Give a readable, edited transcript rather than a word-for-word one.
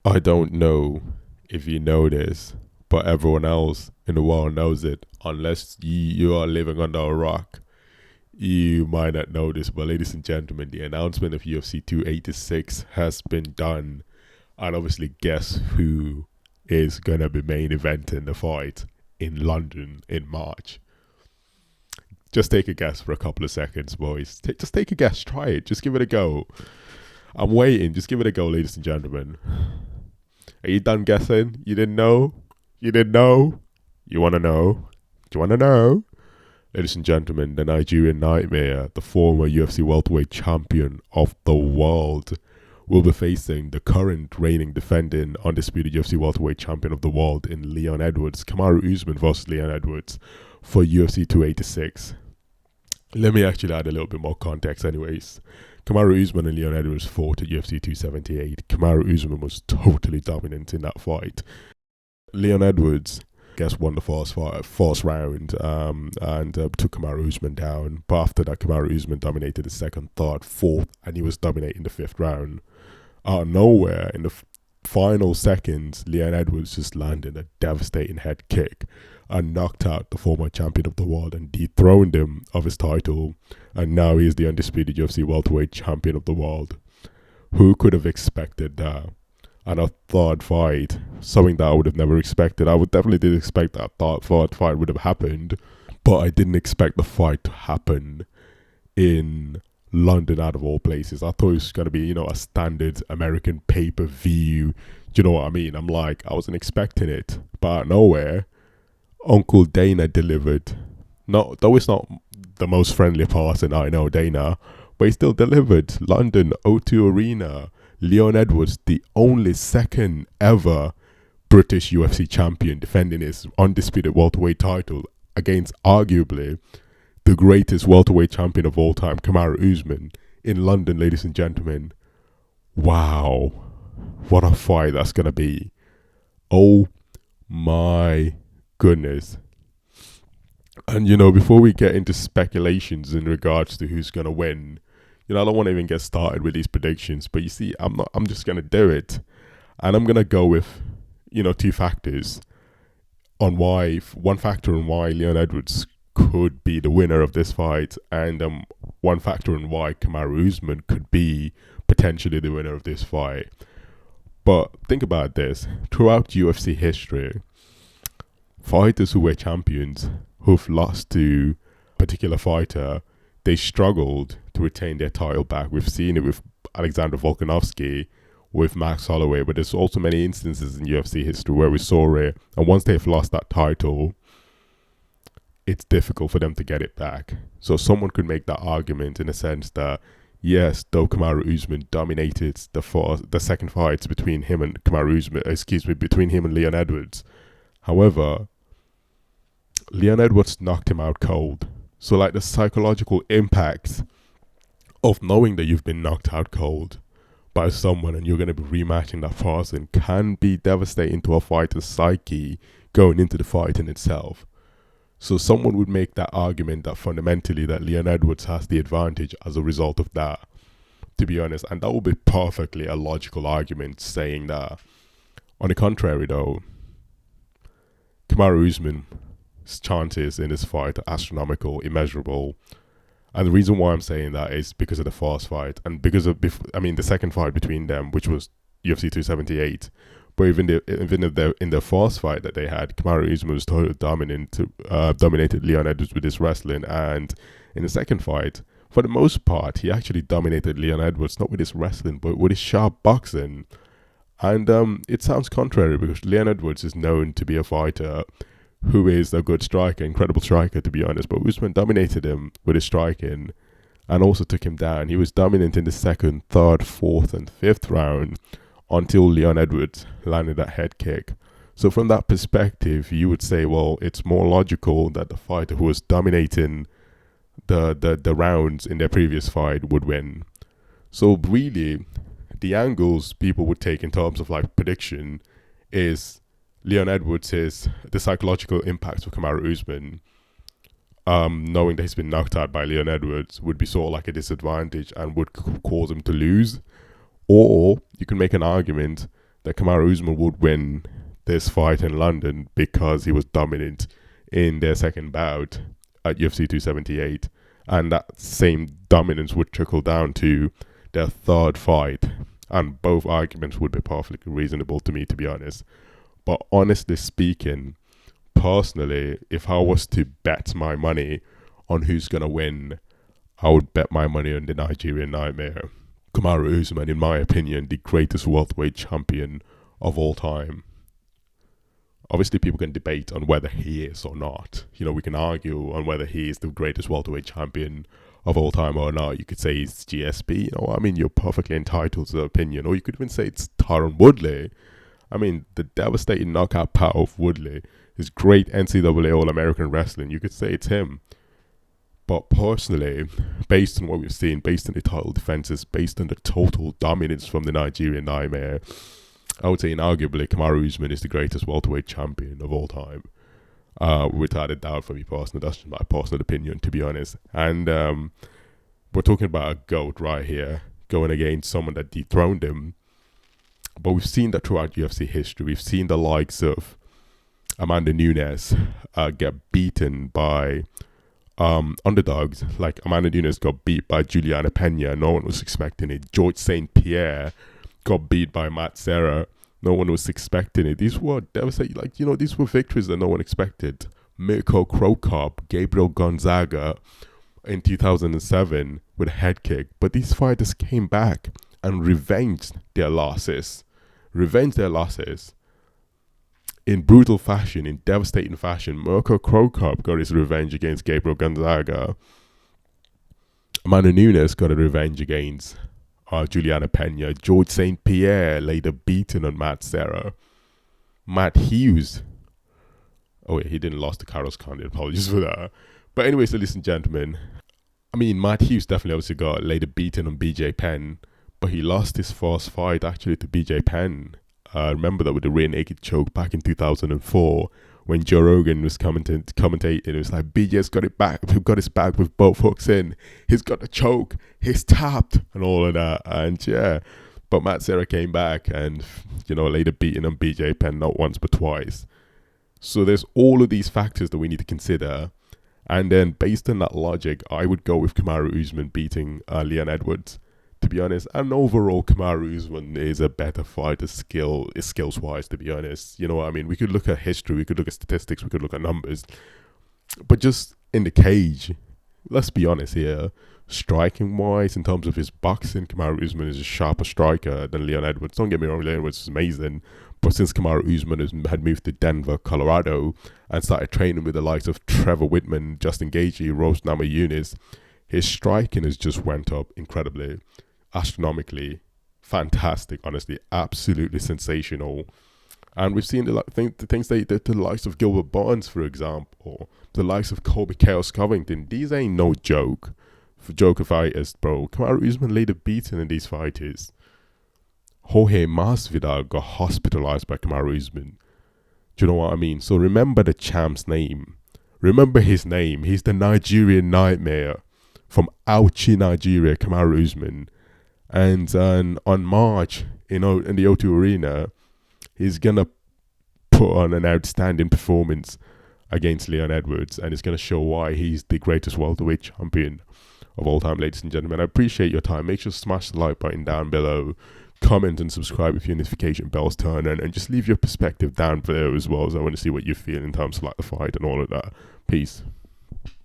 I don't know if you know this, but everyone else in the world knows it. Unless you are living under a rock, you might not know this. But ladies and gentlemen, the announcement of UFC 286 has been done. And obviously, guess who is going to be main eventing the fight in London in March? Just take a guess for a couple of seconds, boys. Just take a guess. Try it. Just give it a go. I'm waiting. Just give it a go, ladies and gentlemen. Are you done guessing? You didn't know? You didn't know? You want to know? Do you want to know? Ladies and gentlemen, the Nigerian Nightmare, the former UFC welterweight champion of the world, will be facing the current reigning defending undisputed UFC welterweight champion of the world in Leon Edwards, Kamaru Usman versus Leon Edwards, for UFC 286. Let me actually add a little bit more context anyways. Kamaru Usman and Leon Edwards fought at UFC 278. Kamaru Usman was totally dominant in that fight. Leon Edwards, I guess, won the first round and took Kamaru Usman down. But after that, Kamaru Usman dominated the second, third, fourth, and he was dominating the fifth round. Out of nowhere, in the final seconds, Leon Edwards just landed a devastating head kick and knocked out the former champion of the world and dethroned him of his title. And now he is the undisputed UFC welterweight champion of the world. Who could have expected that? And a third fight, something that I would have never expected. I would definitely did expect that third fight would have happened, but I didn't expect the fight to happen in London out of all places. I thought it was going to be, a standard American pay-per-view. Do you know what I mean? I wasn't expecting it. But out of nowhere, Uncle Dana delivered. Though it's not the most friendly person I know, Dana, but he still delivered. London O2 Arena. Leon Edwards, the only second ever British UFC champion, defending his undisputed welterweight title against arguably the greatest welterweight champion of all time, Kamaru Usman, in London, ladies and gentlemen. Wow. What a fight that's going to be. Oh my goodness. And, before we get into speculations in regards to who's going to win, I don't want to even get started with these predictions, but you see, I'm just going to do it. And I'm going to go with, two factors on one factor on why Leon Edwards could be the winner of this fight, and one factor on why Kamaru Usman could be potentially the winner of this fight. But think about this. Throughout UFC history, fighters who were champions, who've lost to a particular fighter, they struggled to retain their title back. We've seen it with Alexander Volkanovski, with Max Holloway, but there's also many instances in UFC history where we saw it, and once they've lost that title, it's difficult for them to get it back. So someone could make that argument in a sense that, yes, though Kamaru Usman dominated the second fights between him and between him and Leon Edwards. However, Leon Edwards knocked him out cold. So the psychological impact of knowing that you've been knocked out cold by someone and you're going to be rematching that person can be devastating to a fighter's psyche going into the fight in itself. So someone would make that argument that fundamentally that Leon Edwards has the advantage as a result of that, to be honest. And that would be perfectly a logical argument saying that. On the contrary though, Kamaru Usman chances in this fight are astronomical, immeasurable, and the reason why I'm saying that is because of the first fight and because of the second fight between them, which was UFC 278. But even in the first fight that they had, Kamaru Usman was totally dominated Leon Edwards with his wrestling, and in the second fight, for the most part, he actually dominated Leon Edwards not with his wrestling but with his sharp boxing. And it sounds contrary because Leon Edwards is known to be a fighter who is a good striker, incredible striker to be honest, but Usman dominated him with his striking and also took him down. He was dominant in the second, third, fourth and fifth round until Leon Edwards landed that head kick. So from that perspective, you would say, well, it's more logical that the fighter who was dominating the rounds in their previous fight would win. So really, the angles people would take in terms of prediction is Leon Edwards is the psychological impact of Kamaru Usman, knowing that he's been knocked out by Leon Edwards, would be sort of like a disadvantage and would cause him to lose. Or you can make an argument that Kamaru Usman would win this fight in London because he was dominant in their second bout at UFC 278, and that same dominance would trickle down to their third fight, and both arguments would be perfectly reasonable to me, to be honest. But honestly speaking, personally, if I was to bet my money on who's gonna win, I would bet my money on the Nigerian Nightmare, Kamaru Usman, in my opinion, the greatest welterweight champion of all time. Obviously, people can debate on whether he is or not. You know, we can argue on whether he is the greatest welterweight champion of all time or not. You could say it's GSP. You know, I mean, you're perfectly entitled to the opinion. Or you could even say it's Tyron Woodley. I mean, the devastating knockout power of Woodley, his great NCAA All-American wrestling. You could say it's him. But personally, based on what we've seen, based on the title defenses, based on the total dominance from the Nigerian Nightmare, I would say inarguably Kamaru Usman is the greatest welterweight champion of all time. Without a doubt, for me personally, that's just my personal opinion, to be honest. And we're talking about a GOAT right here, going against someone that dethroned him. But we've seen that throughout UFC history. We've seen the likes of Amanda Nunes get beaten by underdogs. Like Amanda Nunes got beat by Juliana Pena. No one was expecting it. George St. Pierre got beat by Matt Serra. No one was expecting it. These were devastating. Like, you know, these were victories that no one expected. Mirko Krokop, Gabriel Gonzaga in 2007 with a head kick. But these fighters came back and revenged their losses. In brutal fashion, in devastating fashion. Mirko Krokop got his revenge against Gabriel Gonzaga. Amanda Nunes got a revenge against Juliana Pena. George St. Pierre laid a beating on Matt Serra. Matt Hughes. Oh wait, he didn't lose to Carlos Condit. Apologies for that. But anyways, ladies and gentlemen, I mean, Matt Hughes definitely obviously laid a beating on BJ Penn, but he lost his first fight actually to BJ Penn. Remember that with the rear naked choke back in 2004 when Joe Rogan was commentating. It was like, BJ's got it back. We've got his back with both hooks in. He's got the choke. He's tapped and all of that. And yeah, but Matt Serra came back and, you know, laid a beating on BJ Penn not once but twice. So there's all of these factors that we need to consider. And then based on that logic, I would go with Kamaru Usman beating Leon Edwards, to be honest. And overall, Kamaru Usman is a better fighter skills-wise, to be honest. You know what I mean? We could look at history, we could look at statistics, we could look at numbers. But just in the cage, let's be honest here, striking-wise, in terms of his boxing, Kamaru Usman is a sharper striker than Leon Edwards. Don't get me wrong, Leon Edwards is amazing. But since Kamaru Usman had moved to Denver, Colorado, and started training with the likes of Trevor Whitman, Justin Gaethje, Rose Namajunas, his striking has just went up incredibly, astronomically, fantastic, honestly, absolutely sensational. And we've seen the things they did to the likes of Gilbert Burns, for example, the likes of Colby Chaos Covington. These ain't no joke for joker fighters, bro. Kamaru Usman laid a beating in these fighters. Jorge Masvidal got hospitalized by Kamaru Usman. Do you know what I mean? So remember the champ's name. Remember his name. He's the Nigerian Nightmare from Auchi, Nigeria, Kamaru Usman. And on March, you know, in the O2 Arena, he's going to put on an outstanding performance against Leon Edwards. And it's going to show why he's the greatest welterweight champion of all time, ladies and gentlemen. I appreciate your time. Make sure to smash the like button down below. Comment and subscribe if your notification bells turn on. And just leave your perspective down there as well. So I want to see what you feel in terms of like the fight and all of that. Peace.